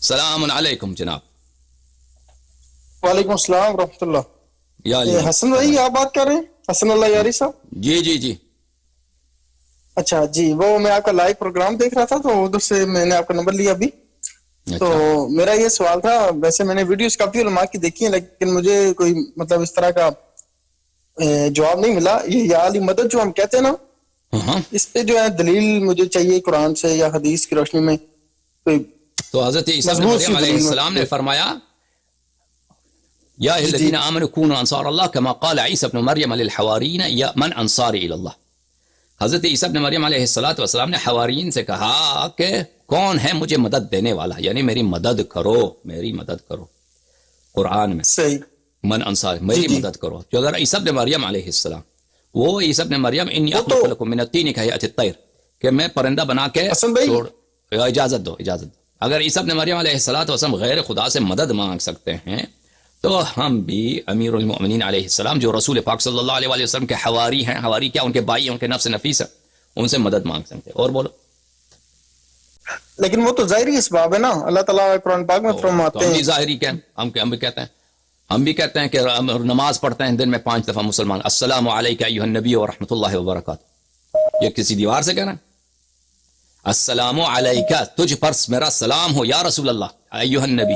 السلام علیکم جناب. وعلیکم السلام ورحمۃ اللہ. یا حسن بھائی آپ بات کر رہے ہیں؟ حسن اللہ یاری صاحب. جی جی جی. اچھا جی، وہ میں آپ کا لائیو پروگرام دیکھ رہا تھا تو ادھر سے میں نے آپ کا نمبر لیا ابھی. تو میرا یہ سوال تھا، ویسے میں نے ویڈیوز کافی علماء کی دیکھی ہیں لیکن مجھے کوئی مطلب اس طرح کا جواب نہیں ملا. یہ یا علی مدد جو ہم کہتے ہیں نا، اس پہ جو ہے دلیل مجھے چاہیے قرآن سے یا حدیث کی روشنی میں. تو حضرت عیسیٰ ابن مریم علیہ السلام نے فرمایا یا الذین آمنوا کونوا انصار اللہ کما قال عیسیٰ ابن مریم للحواریین یا من انصاری الی اللہ. حضرت عیسیٰ ابن مریم علیہ السلام نے حواریین سے کہا کہ کون ہے مجھے مدد دینے والا، یعنی میری مدد کرو، میری مدد کرو. قرآن میں صحیح من انصار، میری مدد کرو. جو اگر عیسیٰ ابن مریم علیہ السلام، وہ عیسیٰ ابن مریم انی اخلق لکم من الطین کہیئۃ الطیر، کہ میں پرندہ بنا کے اجازت دو. اگر عیسیٰ ابن مریم علیہ السلام غیر خدا سے مدد مانگ سکتے ہیں تو ہم بھی امیر المؤمنین علیہ السلام جو رسول پاک صلی اللہ علیہ وسلم کے حواری ہیں، حواری کیا ان کے بھائی ہیں، ان کے نفس نفیس ہیں، ان سے مدد مانگ سکتے ہیں. اور بولو. لیکن وہ تو ظاہری اسباب ہے نا، اللہ تعالیٰ قرآن پاک میں فرماتے ہیں. ظاہری کیا ہم بھی کہتے ہیں، ہم بھی کہتے ہیں کہ نماز پڑھتے ہیں دن میں 5 دفعہ مسلمان، السلام علیک ایھا النبی ورحمۃ اللہ وبرکاتہ. یہ کسی دیوار سے کہنا ہے؟ السلام علیکہ، تجھ پر میرا سلام ہو یا رسول اللہ ایھا النبی.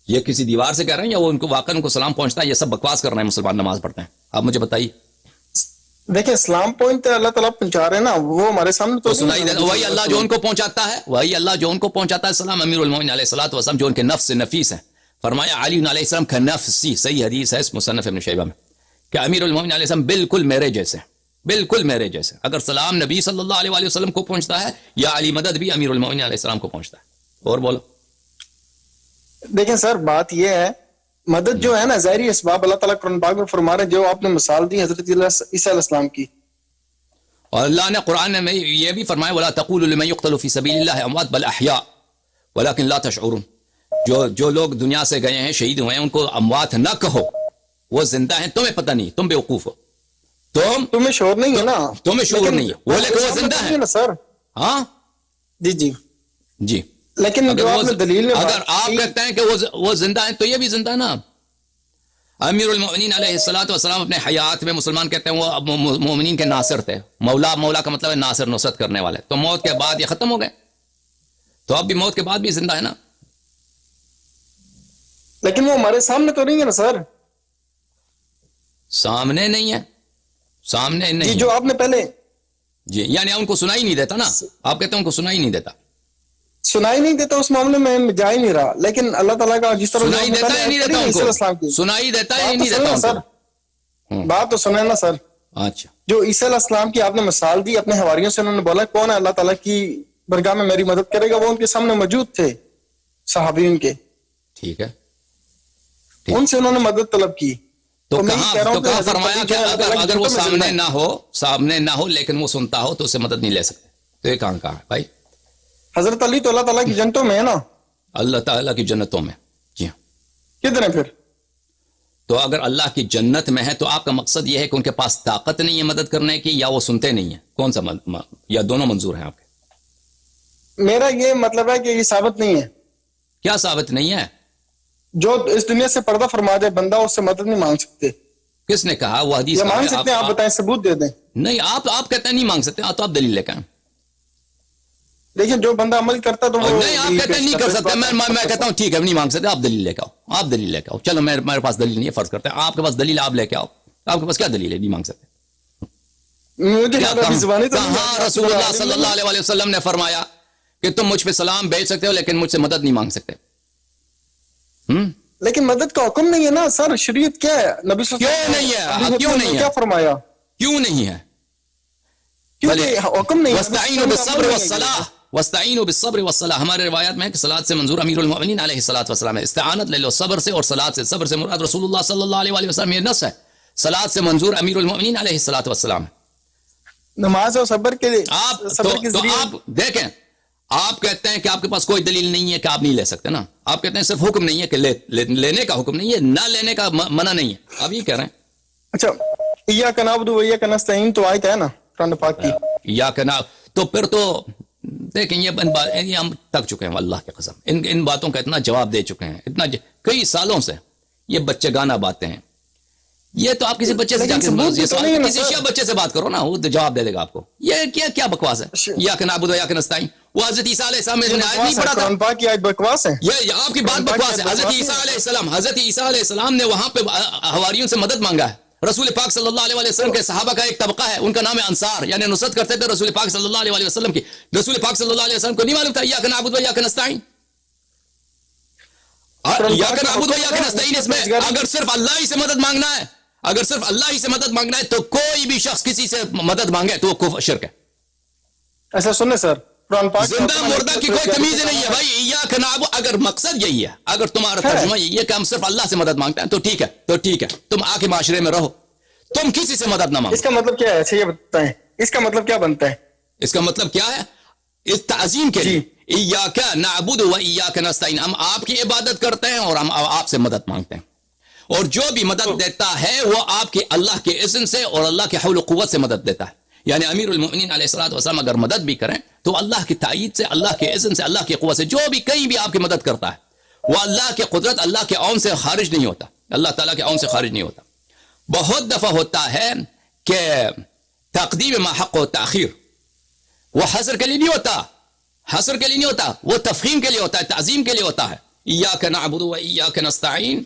یہ کسی دیوار سے کہہ رہے ہیں یا وہ ان کو واقعا ان کو سلام پہنچتا ہے؟ یہ سب بکواس کر رہے ہیں مسلمان نماز پڑھتے ہیں. آپ مجھے بتائیے. دیکھیں اسلام پوائنٹ اللہ تعالیٰ پہنچا رہے ہیں نا، وہ ہمارے سامنے تو سنائی دیتا. وہی اللہ جو ان کو پہنچاتا ہے، وہی اللہ جو ان کو پہنچاتا ہے سلام. امیر المومنین علیہ الصلوۃ والسلام جو ان کے نفس نفیس ہیں، فرمایا علی علیہ السلام کا نفسی، صحیح حدیث ہے اس مصنف ابن شیبہ میں، کہ امیر المومنین علیہ السلام بالکل میرے جیسے، بالکل میرے جیسے. اگر سلام نبی صلی اللہ علیہ وسلم کو پہنچتا ہے یا علی مدد بھی امیر المومنین علیہ السلام کو پہنچتا ہے. اور بولو. دیکھیں سر بات یہ ہے، مدد جو ہے نا ظاہری اسباب اللہ تعالیٰ قرآن پاک میں فرما رہے ہیں، جو آپ نے مثال دی حضرت عیسیٰ علیہ السلام کی. اور اللہ نے قرآن میں یہ بھی فرمایا وَلَا تَقُولُوا لِمَن يُقْتَلُ فِي سَبِيلِ اللَّهِ أَمْوَاتٌ بَلْ أَحْيَاءٌ وَلَكِنْ لَا تَشْعُرُونَ. جو لوگ دنیا سے گئے ہیں، شہید ہوئے ہیں، ان کو اموات نہ کہو، وہ زندہ ہیں، تمہیں پتہ نہیں، تم بیوقوف ہو. تمہیں شعور نہیں ہے نا، تمہیں شعور نہیں ہے، وہ لیکن وہ زندہ ہے نا سر. ہاں جی جی جی. لیکن اگر آپ کہتے ہیں کہ وہ زندہ ہیں تو یہ بھی زندہ ہے نا. امیر المؤمنین علیہ الصلوۃ والسلام اپنے حیات میں مسلمان کہتے ہیں وہ مومنین کے ناصر تھے. مولا کا مطلب ہے ناصر، نصرت کرنے والے. تو موت کے بعد یہ ختم ہو گئے، تو اب بھی موت کے بعد بھی زندہ ہے نا. لیکن وہ ہمارے سامنے تو نہیں ہے نا سر. سامنے نہیں ہے، سامنے نہیں جی. جو آپ نے پہلے جی، یعنی ان کو سنائی نہیں دیتا نا. آپ کہتے ہیں ان کو سنائی نہیں دیتا. سنائی نہیں دیتا، اس معاملے میں جا ہی نہیں رہا. لیکن اللہ تعالیٰ کا جس طرح سنائی دیتا ہے نہیں دیتا ان کو، سنائی دیتا ہے نہیں دیتا سر. بات تو سنیں نا سر. اچھا. جو عیسیٰ علیہ السلام کی آپ نے مثال دی اپنے حواریوں سے، انہوں نے بولا کون ہے اللہ تعالیٰ کی برگاہ میں میری مدد کرے گا، وہ ان کے سامنے موجود تھے صحابیوں کے. ٹھیک ہے، ان سے انہوں نے مدد طلب کی. تو کہاں فرمایا کہ اگر وہ سامنے نہ ہو لیکن وہ سنتا ہو تو اسے مدد نہیں لے سکتے؟ تو یہ کہاں ہے بھائی؟ حضرت علی تو اللہ تعالیٰ کی جنتوں میں ہے نا. اللہ تعالیٰ کی جنتوں میں. جی ہاں. کدھر ہے پھر؟ تو اگر اللہ کی جنت میں ہے تو آپ کا مقصد یہ ہے کہ ان کے پاس طاقت نہیں ہے مدد کرنے کی، یا وہ سنتے نہیں ہیں؟ کون سا یا دونوں منظور ہیں آپ کے؟ میرا یہ مطلب ہے کہ یہ ثابت نہیں ہے. کیا ثابت نہیں ہے؟ جو اس دنیا سے پردہ فرما دے بندہ، اس سے مدد نہیں مانگ سکتے. کس نے کہا؟ وہ حدیث مانگ سکتے ہیں، آپ بتائیں، ثبوت دے دیں. نہیں، آپ کہتے ہیں نہیں مانگ سکتے، تو آپ دلیل لے کے آئیں. لیکن جو بندہ عمل کرتا تو نہیں، آپ کہتے ہیں نہیں کر سکتے، میں کہتا ہوں ٹھیک ہے نہیں مانگ سکتے، آپ دلیل لے کے آؤ، آپ دلیل لے کے آؤ. چلو میرے پاس دلیل نہیں ہے، فرض کرتے ہیں آپ کے پاس دلیل، آپ لے کے آؤ. آپ کے پاس کیا دلیل ہے نہیں مانگ سکتے؟ کہاں رسول اللہ صلی اللہ علیہ وسلم نے فرمایا کہ تم مجھ پہ سلام بھیج سکتے ہو لیکن مجھ سے مدد نہیں مانگ سکتے؟ لیکن مدد کا حکم نہیں ہے نا سر. شریعت کیا ہے؟ نبی صلی اللہ علیہ وسلم کیوں نہیں ہے؟ کیا فرمایا؟ کیوں نہیں ہے؟ حکم نہیں. وَاسْتَعِينُوا بِالصَّبْرِ وَالصَّلَاةِ، وَاسْتَعِينُوا بِالصَّبْرِ وَالصَّلَاةِ. ہمارے روایات میں ہے کہ صلاۃ سے منظور امیر المؤمنین علیہ الصلوۃ والسلام ہے. استعانت لے لو صبر سے اور صلاۃ سے. صبر سے مراد رسول اللہ صلی اللہ علیہ وسلم، یہ نص ہے. صلاۃ سے منظور امیر المؤمنین علیہ الصلوۃ والسلام. نماز اور صبر کے لیے تو آپ دیکھیں، آپ کہتے ہیں کہ آپ کے پاس کوئی دلیل نہیں ہے کہ آپ نہیں لے سکتے نا. آپ کہتے ہیں صرف حکم نہیں ہے کہ لینے کا حکم نہیں ہے، نہ لینے کا منع نہیں ہے. آپ یہ کہہ رہے ہیں. اچھا، ایاک نعبد و ایاک نستعین تو آیت ہے نا قرآن پاک کی. ایاک نعبد، تو پھر تو دیکھیں یہ ہم تک چکے ہیں اللہ کی قسم، ان باتوں کا اتنا جواب دے چکے ہیں، اتنا کئی سالوں سے یہ بچے گانا باتیں ہیں. یہ تو آپ کسی بچے سے جا کے کسی شیعہ بچے سے بات کرو نا، وہ جواب دے دے گا آپ کو. یہ کیا بکواس ہے؟ یا کہ نعبد و یا کہ نستعین، وہ حضرت عیسیٰ علیہ السلام نے آیت نہیں پڑھا تھا؟ بکواس ہے یہ آپ کی بات بکواس ہے. حضرت عیسیٰ علیہ السلام نے وہاں پہ حواریوں سے مدد مانگا ہے. رسول پاک صلی اللہ علیہ وسلم کے صحابہ کا ایک طبقہ ہے، ان کا نام ہے انصار، یعنی نصرت کرتے تھے رسول پاک صلی اللہ علیہ وسلم کی. رسول پاک صلی اللہ علیہ وسلم کو نہیں معلوم تھا یا کہ نعبد و یا کہ نستعین؟ یا کہ نعبد و یا کہ نستعین اس میں اگر صرف اللہ ہی سے مدد مانگنا ہے، اگر صرف اللہ ہی سے مدد مانگنا ہے تو کوئی بھی شخص کسی سے مدد مانگے تو وہ کفر شرک ہے. ایسا سنیں سر، زندہ مردہ کی کوئی تمیز نہیں ہے بھائی. ایاک نعبد، اگر مقصد یہی ہے، اگر تمہارا ترجمہ یہی ہے کہ ہم صرف اللہ سے مدد مانگتے ہیں تو ٹھیک ہے، تم آ کے معاشرے میں رہو، تم کسی سے مدد نہ مانگو. اس کا مطلب کیا ہے؟ اچھا یہ بتائیں، اس کا مطلب کیا بنتا ہے؟ اس کا مطلب کیا ہے؟ اس تعظیم کے لیے ایاک نعبد و ایاک نستعین، ہم آپ کی عبادت کرتے ہیں اور ہم آپ سے مدد مانگتے ہیں، اور جو بھی مدد دیتا ہے وہ آپ کی اللہ کے اذن سے اور اللہ کے حول و قوت سے مدد دیتا ہے. یعنی امیر المؤمنین علیہ الصلوۃ والسلام اگر مدد بھی کریں تو اللہ کی تائید سے، اللہ کے اذن سے، اللہ کی قوت سے. جو بھی کہیں بھی آپ کی مدد کرتا ہے وہ اللہ کی قدرت، اللہ کے عون سے خارج نہیں ہوتا، اللہ تعالیٰ کے عون سے خارج نہیں ہوتا. بہت دفعہ ہوتا ہے کہ تقدیم ما حق و تاخیر وہ حصر کے لیے نہیں ہوتا، وہ تفخیم کے لیے ہوتا ہے، تعظیم کے لیے ہوتا ہے. ایاک نعبد و ایاک نستعین،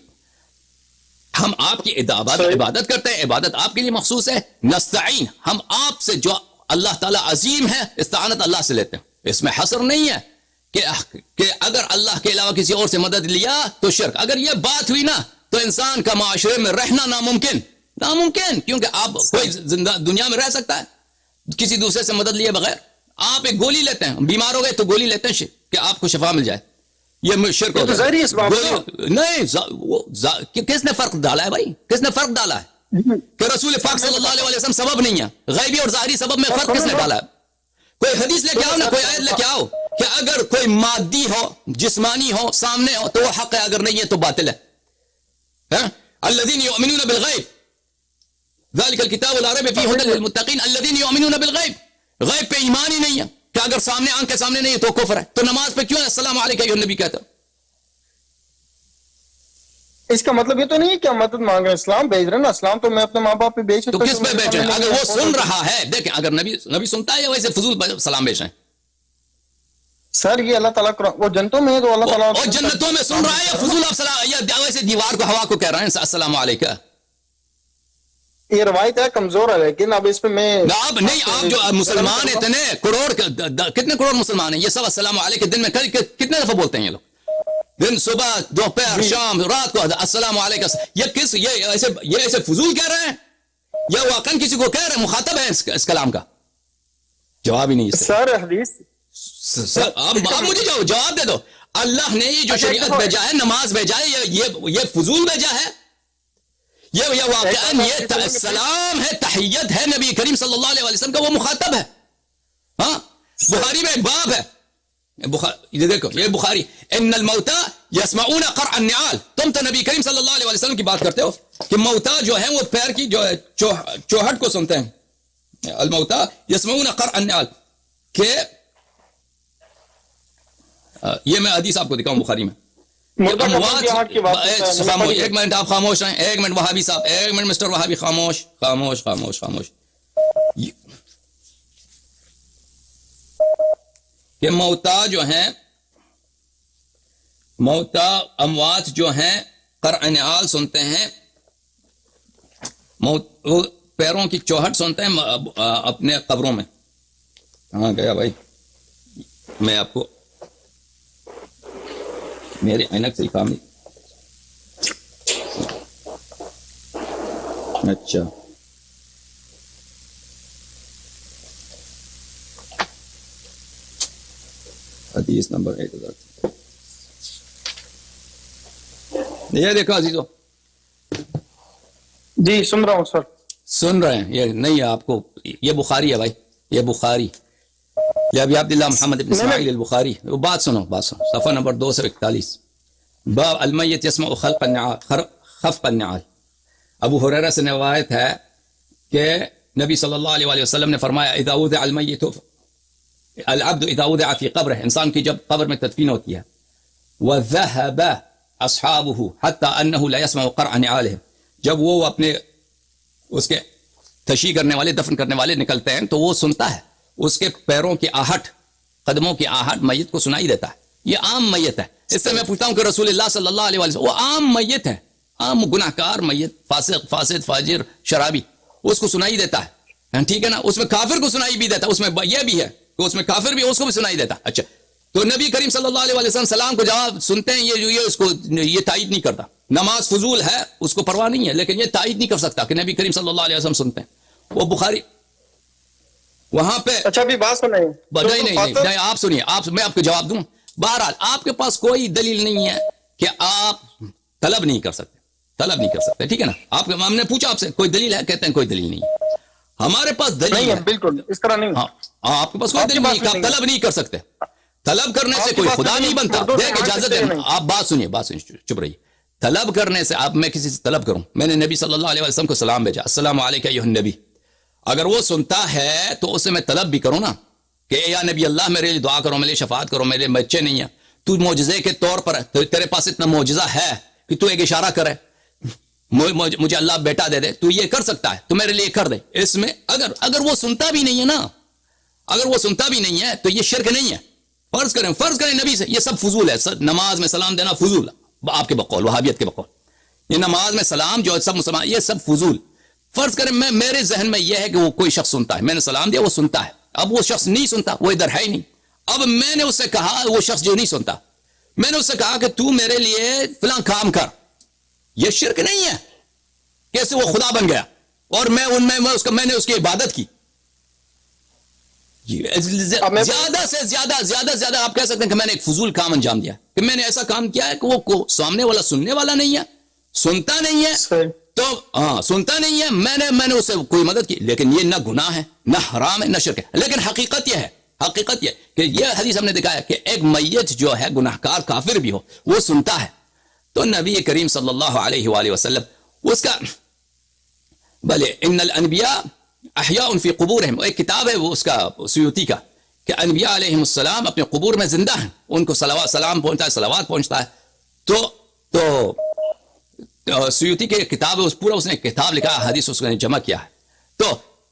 ہم آپ کی عبادت کرتے ہیں، عبادت آپ کے لیے مخصوص ہے. نستعین، ہم آپ سے جو اللہ تعالیٰ عظیم ہے، استعانت اللہ سے لیتے ہیں. اس میں حصر نہیں ہے کہ اگر اللہ کے علاوہ کسی اور سے مدد لیا تو شرک. اگر یہ بات ہوئی نا تو انسان کا معاشرے میں رہنا ناممکن، کیونکہ آپ کوئی زندہ دنیا میں رہ سکتا ہے کسی دوسرے سے مدد لیے بغیر؟ آپ ایک گولی لیتے ہیں، بیمار ہو گئے تو گولی لیتے ہیں کہ آپ کو شفا مل جائے، یہ شرک ہو گیا. نہیں، کس نے فرق ڈالا ہے بھائی؟ کس نے فرق ڈالا ہے کہ رسول پاک صلی اللہ علیہ وسلم سبب نہیں ہے؟ غیبی اور ظاہری سبب میں فرق کس نے ڈالا ہے؟ کوئی حدیث لے کے آؤ نا، کوئی آیت لے کے آؤ کہ اگر کوئی مادی ہو، جسمانی ہو، سامنے ہو تو وہ حق ہے، اگر نہیں ہے تو باطل ہے. الذین یؤمنون بالغیب ذلک الکتاب لا ریب فیہ ھدی للمتقین. الذین یؤمنون بالغیب، غیب پہ ایمان ہی نہیں ہے کہ اگر سامنے آنکھ کے سامنے نہیں ہے تو کفر ہے. تو نماز پہ کیوں السلام علیکم ایھا النبی کہتا؟ اس کا مطلب یہ تو نہیں ہے کہ ہم مدد مانگ رہے ہیں، اسلام بھیج رہے ہیں نا. اسلام تو میں اپنے ماں باپ پہ بھیج تو کس پہ بیچ رہے ہیں؟ اگر وہ سن رہا ہے، دیکھیں اگر نبی سنتا ہے یا ویسے فضول سلام بیچ رہے ہیں؟ سر یہ اللہ تعالیٰ وہ جنتوں میں ہے تو اللہ تعالیٰ اور جنتوں میں سن رہا ہے یا فضول آپ سلام، یا ویسے دیوار کو، ہوا کو کہہ رہے ہیں السلام علیکم؟ یہ روایت ہے، کمزور ہے، لیکن اب اس پہ میں اب نہیں، آپ جو مسلمان اتنے کروڑ، کتنے کروڑ مسلمان ہیں، یہ سب السلام علیکم دن میں کتنے دفعہ بولتے ہیں یہ لوگ؟ دن، صبح، دوپہر، شام، رات کو السلام علیکم. یہ ایسے فضول کہہ رہے ہیں یا واقعا کسی کو کہہ رہے ہیں، مخاطب ہے اس کلام کا؟ جواب ہی نہیں سر. حدیث آپ مجھے جواب دے دو. اللہ نے یہ جو شریعت بھیجا ہے، نماز بھیجا ہے، یہ فضول بھیجا ہے؟ یہ واقعا یہ سلام ہے، تحیت ہے نبی کریم صلی اللہ علیہ وسلم کا، وہ مخاطب ہے. ہاں، بخاری میں ایک باب ہے، یہ دیکھو، یہ بخاری، ان الموتى يسمعون قرع النعال. تم تو نبی کریم صلی اللہ علیہ وسلم کی بات کرتے ہو کہ موتا جو ہیں وہ پیر کی جو چوہٹ کو سنتے ہیں. الموتى يسمعون قرع النعال، کہ یہ میں حدیث آپ کو دکھاؤں بخاری میں. ایک منٹ آپ خاموش رہیں، ایک منٹ وہابی صاحب، ایک منٹ مسٹر وہابی، خاموش خاموش خاموش خاموش. کہ موتا جو ہیں، موتا اموات جو ہیں قرع نعال سنتے ہیں، وہ پیروں کی چوہٹ سنتے ہیں اپنے قبروں میں. کہاں گیا بھائی؟ میں آپ کو میرے اینک سے ہی کام نہیں. اچھا، حدیث نمبر 1000. یہ دیکھو عزیزو، جی سن رہا ہوں سر. سن رہے ہیں؟ یہ نہیں ہے آپ کو، یہ بخاری ہے بھائی، یہ بخاری، یہ ابی عبداللہ محمد بن اسماعیل البخاری. وہ بات سنو، صفحہ نمبر 241، باب المیت یسمع خلق النعال خفق النعال. ابو ہریرہ سے روایت ہے کہ نبی صلی اللہ علیہ وسلم نے فرمایا اذا وضع المیت العبد اذا وضع في قبره، انسان کی جب قبر میں تدفین ہوتی ہے، وذهب اصحابه حتى انه لا يسمع قرع نعالهم، جب وہ اپنے اس کے تشیع کرنے والے دفن کرنے والے نکلتے ہیں تو وہ سنتا ہے اس کے پیروں کی آہٹ، قدموں کی آہٹ میت کو سنائی دیتا ہے. یہ عام میت ہے. اس سے میں پوچھتا ہوں کہ رسول اللہ صلی اللہ علیہ وسلم وہ عام میت ہے، عام گناہ کار میت، فاسق فاسد فاجر شرابی، اس کو سنائی دیتا ہے، ٹھیک ہے نا. اس میں کافر کو سنائی بھی دیتا ہے، اس میں یہ بھی ہے کہ اس میں کافر بھی ہے، اس کو بھی سنائی دیتا ہے. اچھا، تو نبی کریم صلی اللہ علیہ وسلم سلام کو جواب سنتے ہیں، یہ اس کو یہ تائید نہیں کرتا. نماز فضول ہے اس کو پرواہ نہیں ہے، لیکن یہ تائید نہیں کر سکتا کہ نبی کریم صلی اللہ علیہ وسلم سنتے ہیں. وہ بخاری وہاں پہ. اچھا ابھی بات سنیں. نہیں آپ سنیے، میں آپ کو جواب دوں. بہرحال آپ کے پاس کوئی دلیل نہیں ہے کہ آپ طلب نہیں کر سکتے، ٹھیک ہے نا. آپ ہم نے پوچھا آپ سے کوئی دلیل ہے، کہتے ہیں کوئی دلیل نہیں ہے. ہمارے پاس دلیل ہے، بالکل اس طرح نہیں. ہاں آپ کے پاس کوئی دلیل نہیں کہ آپ طلب نہیں کر سکتے. طلب کرنے سے کوئی خدا نہیں بنتا. دیکھ اجازت ہے، آپ بات سنیے، چپ رہیے. طلب کرنے سے آپ، میں کسی سے طلب کروں، میں نے نبی صلی اللہ علیہ وسلم کو سلام بھیجا، السلام علیکم ایھا النبی، اگر وہ سنتا ہے تو اسے میں طلب بھی کروں نا کہ یا نبی اللہ میرے لیے دعا کرو، میرے لیے شفاعت کرو، میرے بچے نہیں ہیں، تو معجزے کے طور پر تیرے پاس اتنا معجزہ ہے کہ تو ایک اشارہ کرے مجھے اللہ بیٹا دے دے، تو یہ کر سکتا ہے تو میرے لیے کر دے. اس میں اگر وہ سنتا بھی نہیں ہے نا، اگر وہ سنتا بھی نہیں ہے تو یہ شرک نہیں ہے. فرض کریں نبی سے، یہ سب فضول ہے. نماز میں سلام دینا فضول، آپ کے بقول، وہابیت کے بقول، یہ نماز میں سلام جو سب مسلمان، یہ سب فضول. فرض کریں میرے ذہن میں یہ ہے کہ وہ کوئی شخص سنتا ہے، میں نے سلام دیا، وہ سنتا ہے. اب وہ شخص نہیں سنتا، وہ ادھر ہے ہی نہیں. اب میں نے اس سے کہا، وہ شخص جو نہیں سنتا، میں نے اس سے کہا کہ تو میرے لیے فلاں کام کر. یہ شرک نہیں ہے. کیسے وہ خدا بن گیا اور میں نے اس کی عبادت کی. زیادہ سے زیادہ آپ کہہ سکتے ہیں کہ میں نے ایک فضول کام انجام دیا، کہ میں نے ایسا کام کیا ہے کہ وہ سامنے والا سننے والا نہیں ہے، سنتا نہیں ہے، تو ہاں سنتا نہیں ہے، میں نے اس سے کوئی مدد کی. لیکن یہ نہ گناہ ہے، نہ حرام ہے، نہ شرک ہے. لیکن حقیقت یہ کہ یہ حدیث ہم نے دکھایا کہ ایک میت جو ہے گناہ کار کافر بھی ہو، وہ سنتا ہے. تو نبی کریم صلی اللہ علیہ وآلہ وسلم اس کا بلے ان الانبیاء احیاء فی قبورہم، ایک کتاب ہے وہ اس کا سیوطی کا، کہ انبیاء علیہم السلام اپنے قبور میں زندہ ہیں، ان کو سلام پہنچتا ہے، صلوات پہنچتا ہے. تو سیوطی کے کتاب ہے، پورا اس نے کتاب لکھا ہے، حدیث اس نے جمع کیا ہے. تو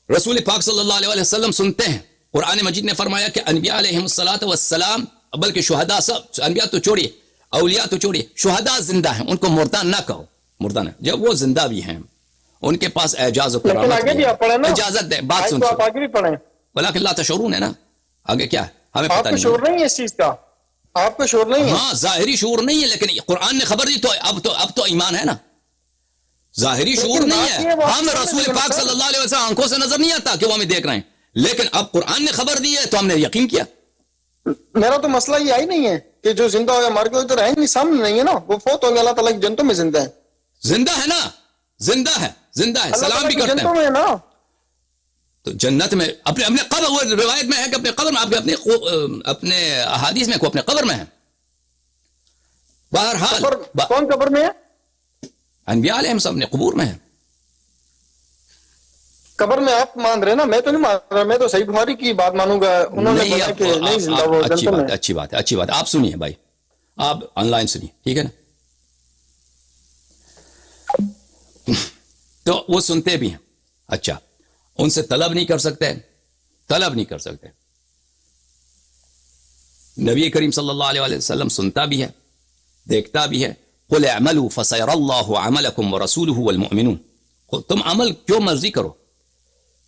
رسول پاک صلی اللہ علیہ وسلم سنتے ہیں. قرآن مجید نے فرمایا کہ انبیاء علیہم السلام، بلکہ شہداء، سب انبیاء تو چھوڑیے، اولیاء تو چھوڑیے، شہداء زندہ ہیں، ان کو مردہ نہ کہو، مردہ نہ، جب وہ زندہ بھی ہیں ان کے پاس اعجاز و کرامت بھی ہے. اجازت دے، بات سن، آپ آگے بھی پڑھیں. ولیکن لا تشعرون ہے نا، آگے کیا ہے ہمیں پتہ نہیں. آپ کو شعور نہیں ہے اس چیز کا، آپ کو شعور نہیں ہے. ہاں ظاہری شعور نہیں ہے، لیکن قرآن نے خبر دی تو اب تو ایمان ہے نا. ظاہری شعور نہیں ہے، ہم رسول پاک صلی اللہ علیہ وسلم آنکھوں سے نظر نہیں آتا کہ وہ ہمیں دیکھ رہے ہیں، لیکن اب قرآن نے خبر دی ہے تو ہم نے یقین کیا. میرا تو مسئلہ یہ ہی نہیں ہے کہ جو زندہ ہو یا مر گئے تو رہیں نہیں، سامنے نہیں ہے نا، وہ فوت ہو گیا، اللہ تعالیٰ کی جنتوں میں زندہ ہے. زندہ ہے نا، زندہ ہے، سلام بھی کرتے ہیں نا. تو جنت میں اپنے قبر، وہ روایت میں ہے کہ اپنے قبر میں، اپنے احادیث میں کو اپنے قبر میں ہے. بہرحال کون قبر میں ہے؟ انبیاء علیہم سب اپنے قبور میں ہے. قبر میں آپ مان رہے نا، میں تو نہیں مان رہا، میں تو صحیح بخاری کی بات مانوں گا. انہوں نے بولا کہ نہیں زندہ، وہ جنتوں میں. اچھی بات ہے. آپ سنیے بھائی، آپ آن لائن سنیے، ٹھیک ہے نا. تو وہ سنتے بھی ہیں. اچھا، ان سے طلب نہیں کر سکتے. نبی کریم صلی اللہ علیہ وسلم سنتا بھی ہے، دیکھتا بھی ہے. قل اعملوا فسيرى الله عملكم ورسوله والمؤمنون، تم عمل کیوں مرضی کرو.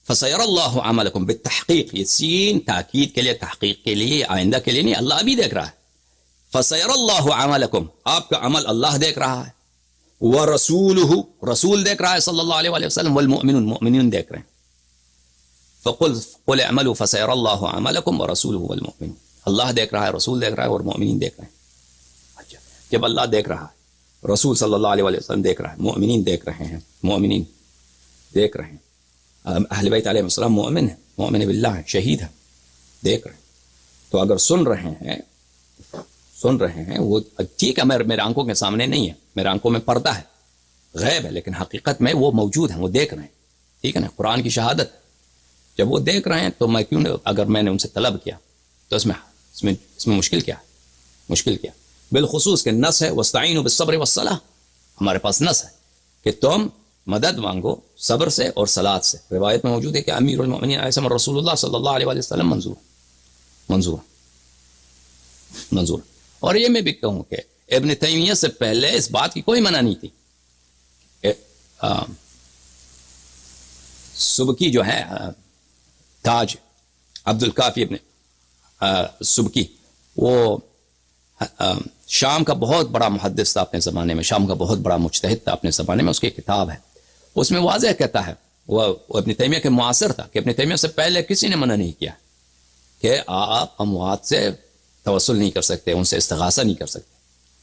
فسيرى الله عملكم بالتحقیق، یہ سین تاکید کے لیے، تحقیق کے لیے، آئندہ کے لیے نہیں، اللہ ابھی دیکھ رہا ہے. فسيرى الله عملكم، آپ کا عمل اللہ دیکھ رہا ہے. ورسوله، رسول دیکھ رہا ہے صلی اللہ علیہ وسلم. والمؤمنون، مؤمنین دیکھ رہے ہیں. قل اعملوا فسيرى الله عملكم ورسوله والمؤمنون، اللہ دیکھ رہا ہے، رسول دیکھ رہا ہے، اور مؤمنین دیکھ رہے ہیں. اچھا، جب اللہ دیکھ رہا ہے، رسول صلی اللہ علیہ وسلم دیکھ رہا ہے، مؤمنین دیکھ رہے ہیں، اہل بیت علیہ السلام مؤمن ہیں، مؤمن باللہ ہیں، شہید ہیں، دیکھ رہے ہیں. تو اگر سن رہے ہیں وہ ٹھیک ہے، میرے آنکھوں کے سامنے نہیں ہے، میرے آنکھوں میں پردہ ہے، غیب ہے، لیکن حقیقت میں وہ موجود ہیں، وہ دیکھ رہے ہیں. ٹھیک ہے نا، قرآن کی شہادت. جب وہ دیکھ رہے ہیں تو میں کیوں، اگر میں نے ان سے طلب کیا تو اس میں مشکل کیا ہے؟ مشکل کیا؟ بالخصوص کہ نص ہے واستعینوا بالصبر والصلاۃ، ہمارے پاس نص ہے کہ تم مدد مانگو صبر سے اور صلاۃ سے. روایت میں موجود ہے کہ امیر المؤمنین علیہ السلام رسول اللہ صلی اللہ علیہ وسلم منظور. اور یہ میں بھی کہوں کہ ابن تیمیہ سے پہلے اس بات کی کوئی منع نہیں تھی. سبکی جو ہے تاج عبد الکافی ابن سبکی، وہ شام کا بہت بڑا محدث تھا اپنے زمانے میں، شام کا بہت بڑا مجتہد تھا اپنے زمانے میں. اس کی کتاب ہے، اس میں واضح کہتا ہے، وہ ابن تیمیہ کے معاصر تھا کہ ابن تیمیہ سے پہلے کسی نے منع نہیں کیا کہ آپ اموات سے توسل نہیں کر سکتے، ان سے استغاثہ نہیں کر سکتے.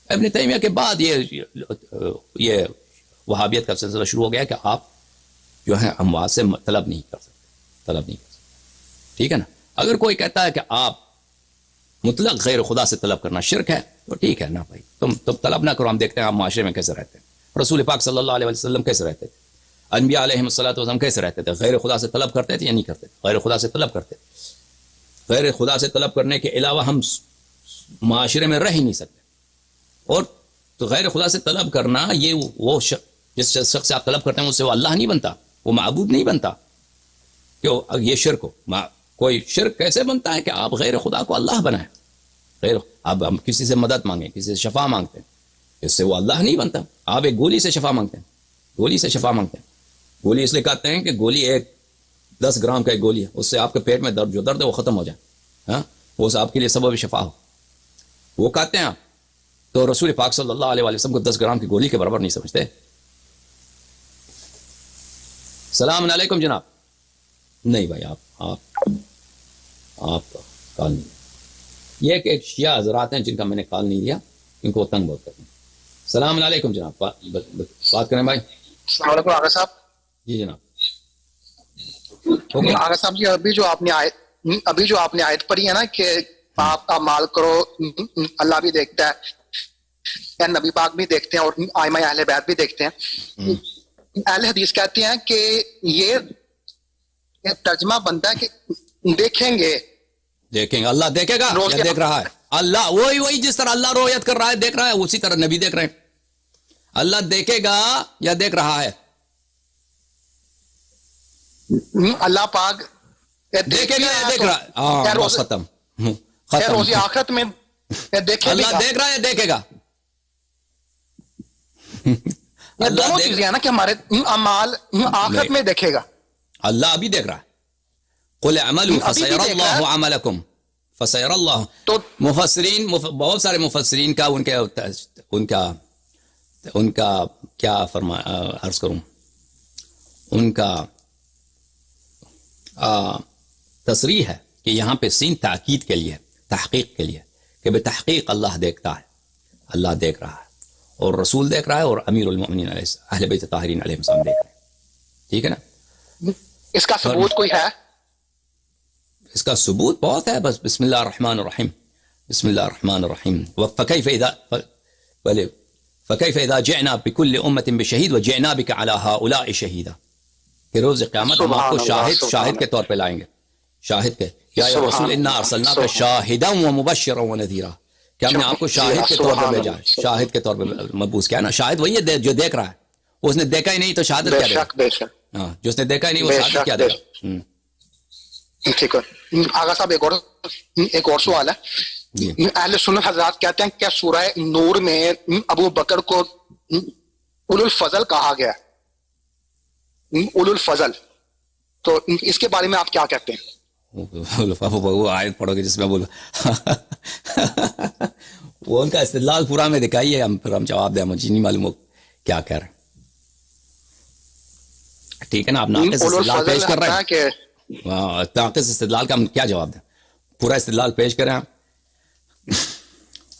ابن تیمیہ کے بعد یہ وہابیت کا سلسلہ شروع ہو گیا کہ آپ جو ہے اموات سے طلب نہیں کر سکتے. ٹھیک ہے نا. اگر کوئی کہتا ہے کہ آپ مطلق غیر خدا سے طلب کرنا شرک ہے تو ٹھیک ہے نا بھائی، تم طلب نہ کرو، ہم دیکھتے ہیں آپ معاشرے میں کیسے رہتے ہیں. رسول پاک صلی اللہ علیہ وسلم کیسے رہتے تھے، انبیاء علیہم الصلوۃ والسلام کیسے رہتے تھے، غیر خدا سے طلب کرتے تھے یا نہیں کرتے تھے؟ غیر خدا سے طلب کرتے تھے. غیر خدا سے طلب کرنے کے علاوہ ہم معاشرے میں رہ ہی نہیں سکتے. اور تو غیر خدا سے طلب کرنا، یہ وہ جس شخص سے آپ طلب کرتے ہیں اس سے وہ اللہ نہیں بنتا، وہ معبود نہیں بنتا. کیوں؟ یہ شرک ہو. کوئی شرک کیسے بنتا ہے کہ آپ غیر خدا کو اللہ بنائیں؟ غیر آپ کسی سے مدد مانگیں، کسی سے شفا مانگتے ہیں، اس سے وہ اللہ نہیں بنتا. آپ ایک گولی سے شفا مانگتے ہیں، گولی سے شفا مانگتے ہیں. گولی اس لیے کہتے ہیں کہ گولی 10 گرام کا ایک گولی ہے، اس سے آپ کے پیٹ میں جو درد ہے وہ ختم ہو جائے. ہاں، وہ آپ کے لیے سبب شفا ہو، وہ کہتے ہیں آپ. تو رسول پاک صلی اللہ علیہ وسلم کو 10 گرام کی گولی کے برابر نہیں سمجھتے. سلام علیکم جناب. نہیں بھائی، آپ کال نہیں. یہ ایک شیعہ حضرات ہیں جن کا میں نے کال نہیں لیا، ان کو تنگ بہت کرتے ہیں. سلام علیکم جناب، بات کریں بھائی. السلام علیکم آغا صاحب. جی جناب. آغا صاحب جی، ابھی جو آپ نے آیت پڑھی ہے نا کہ آپ کا مال کرو، اللہ بھی دیکھتا ہے، نبی پاک بھی دیکھتے ہیں اور ائمہ اہل بیت بھی دیکھتے ہیں. اہل حدیث کہتے ہیں کہ یہ ترجمہ بنتا ہے کہ دیکھیں گے. اللہ دیکھے گا یا دیکھ رہا ہے؟ اللہ وہی جس طرح اللہ رویت کر رہا ہے، دیکھ رہا ہے، اسی طرح نبی دیکھ رہے ہیں. اللہ دیکھے گا یا دیکھ رہا ہے؟ اللہ پاک دیکھے گا یا دیکھ رہا ہے؟ ہاں، ختم. روزی آخرت میں اللہ دیکھ رہا ہے یا دیکھے گا؟ دونوں چیزیں ہیں نا کہ ہمارے اعمال آخرت میں دیکھے گا. اللہ ابھی دیکھ رہا ہے. قل اعملوا فسيرى الله عملكم فسيرى الله. تو مفسرین، بہت سارے مفسرین کا ان کا کیا عرض کروں، ان کا تصریح ہے کہ یہاں پہ سین تاکید کے لیے، تحقیق کے لیے، کہ بے تحقیق اللہ دیکھتا ہے، اللہ دیکھ رہا ہے، اور رسول دیکھ رہا ہے، اور امیر المؤمنین علیہ اہل بیت طاہرین علیہ السلام دیکھ رہے ہیں. ٹھیک ہے نا. اس کا ثبوت کوئی ہے؟ اس کا ثبوت بہت ہے. بس بسم اللہ الرحمن الرحیم، بسم اللہ الرحمن الرحیم. فكيف اذا جئنا بكل امه بشهيد وجئنا بك على هؤلاء شهيدا. کہ روز قیامت ہم آپ کو شاہد کے طور پہ لائیں گے. شاہد کے، یا رسول انا ارسلناک شاہدا ومبشرا ونذیرا، کہ ہم نے آپ کو شاہد کے طور پہ بھیجا ہے. شاہد کے طور پہ مبعوث کیا ہے نا. شاہد وہی ہے جو دیکھ رہا ہے. اس نے دیکھا ہی نہیں تو شہادت کیا دے گا؟ ہاں، جو اس نے دیکھا ہی نہیں وہ شہادت کیا دے گا؟ ٹھیک ہے. آغا صاحب ایک اور سوال ہے. اہل سنت حضرات کہتے ہیں کیا سورہ نور میں ابو بکر کو اولو الفضل کہا گیا؟ اولو الفضل، تو اس کے بارے میں آپ کیا کہتے ہیں؟ وہ آیت پڑھو گے جس میں بولو وہ ان کا استدلال پورا میں دکھائیے، ہم جواب دیں. مجھے نہیں معلوم کیا کہہ رہے ہیں. ٹھیک ہے نا. آپ ناقص استدلال پیش کر رہے ہیں، ناقص استدلال کا ہم کیا جواب دیں؟ پورا استدلال پیش کریں. آپ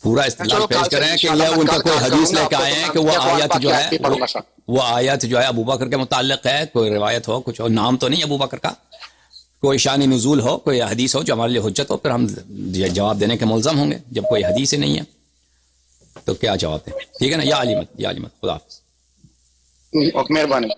پورا استدلال پیش کریں کہ یہ ان کا کوئی حدیث لے کے آئے ہیں کہ وہ آیت جو ہے ابو بکر کے متعلق ہے، کوئی روایت ہو، کچھ نام تو نہیں ابو بکر کا، کوئی شان نزول ہو، کوئی حدیث ہو جو ہمارے لیے حجت ہو، پھر ہم جواب دینے کے ملزم ہوں گے. جب کوئی حدیث ہی نہیں ہے تو کیا جواب دیں؟ ٹھیک ہے نا. یا علیمت، یا علیمت. خدا حافظ. مہربانی.